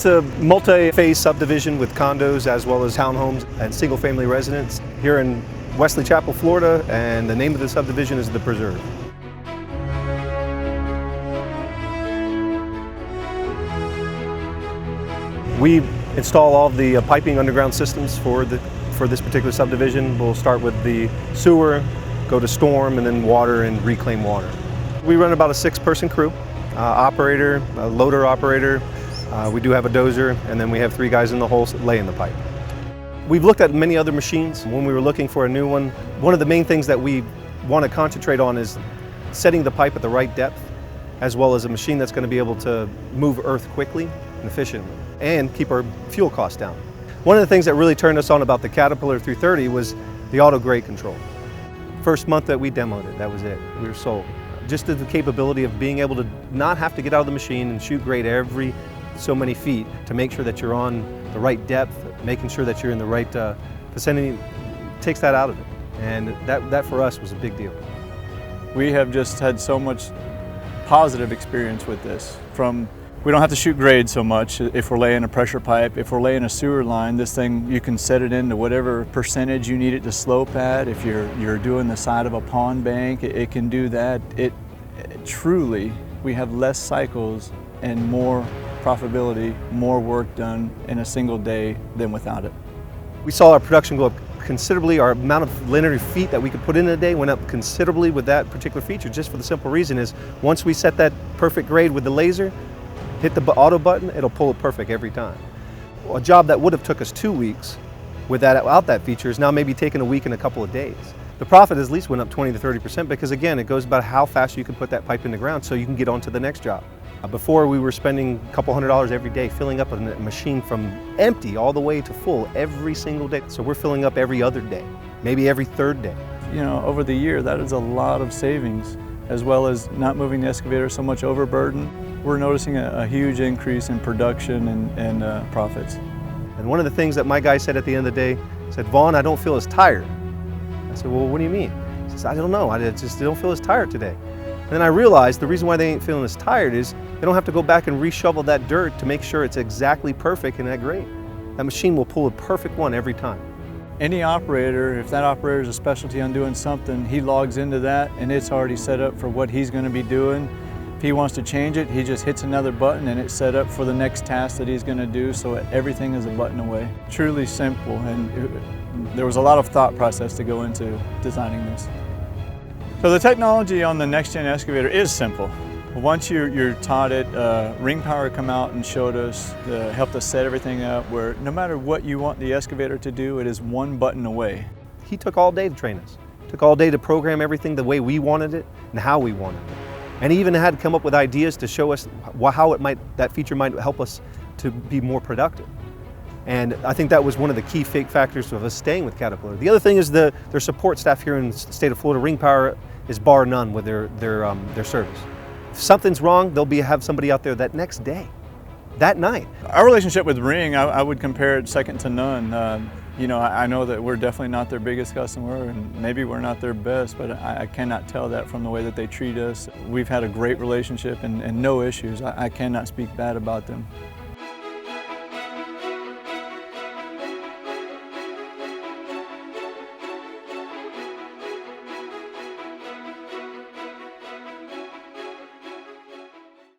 It's a multi-phase subdivision with condos as well as townhomes and single-family residents here in Wesley Chapel, Florida, and the name of the subdivision is The Preserve. We install all of the piping underground systems for this particular subdivision. We'll start with the sewer, go to storm, and then water and reclaim water. We run about a 6-person crew, operator, a loader operator. We do have a dozer, and then we have 3 guys in the hole laying the pipe. We've looked at many other machines. When we were looking for a new one of the main things that we want to concentrate on is setting the pipe at the right depth, as well as a machine that's going to be able to move earth quickly and efficiently and keep our fuel costs down. One of the things that really turned us on about the Caterpillar 330 was the auto grade control. First month that we demoed it, that was it. We were sold. Just the capability of being able to not have to get out of the machine and shoot grade every so many feet to make sure that you're on the right depth, making sure that you're in the right vicinity, takes that out of it. And that for us was a big deal. We have just had so much positive experience with this. We don't have to shoot grade so much if we're laying a pressure pipe. If we're laying a sewer line, this thing, you can set it into whatever percentage you need it to slope at. If you're doing the side of a pond bank, it can do that. Truly, we have less cycles and more profitability, more work done in a single day than without it. We saw our production go up considerably. Our amount of linear feet that we could put in a day went up considerably with that particular feature, just for the simple reason is once we set that perfect grade with the laser, hit the auto button, it'll pull it perfect every time. A job that would have took us 2 weeks without that feature is now maybe taking a week and a couple of days. The profit at least went up 20 to 30% because again, it goes about how fast you can put that pipe in the ground so you can get on to the next job. Before we were spending a couple $100s every day filling up a machine from empty all the way to full every single day. So we're filling up every other day, maybe every 3rd day. You know, over the year, that is a lot of savings, as well as not moving the excavator so much overburden. We're noticing a huge increase in production and profits. And one of the things that my guy said at the end of the day, said, "Vaughn, I don't feel as tired." I said, "Well, what do you mean?" He says, "I don't know, I just don't feel as tired today." And then I realized the reason why they ain't feeling as tired is they don't have to go back and reshovel that dirt to make sure it's exactly perfect in that grade. That machine will pull a perfect one every time. Any operator, if that operator is a specialty on doing something, he logs into that and it's already set up for what he's going to be doing. If he wants to change it, he just hits another button and it's set up for the next task that he's going to do, so everything is a button away. Truly simple, and there was a lot of thought process to go into designing this. So the technology on the next-gen excavator is simple. Once you're taught it, Ring Power come out and showed us, helped us set everything up where no matter what you want the excavator to do, it is one button away. He took all day to train us. Took all day to program everything the way we wanted it and how we wanted it. And he even had to come up with ideas to show us how that feature might help us to be more productive. And I think that was one of the key factors of us staying with Caterpillar. The other thing is their support staff here in the state of Florida. Ring Power is bar none with their service. If something's wrong, they'll have somebody out there that next day, that night. Our relationship with Ring, I would compare it second to none. You know, I know that we're definitely not their biggest customer, and maybe we're not their best, but I cannot tell that from the way that they treat us. We've had a great relationship and no issues. I cannot speak bad about them.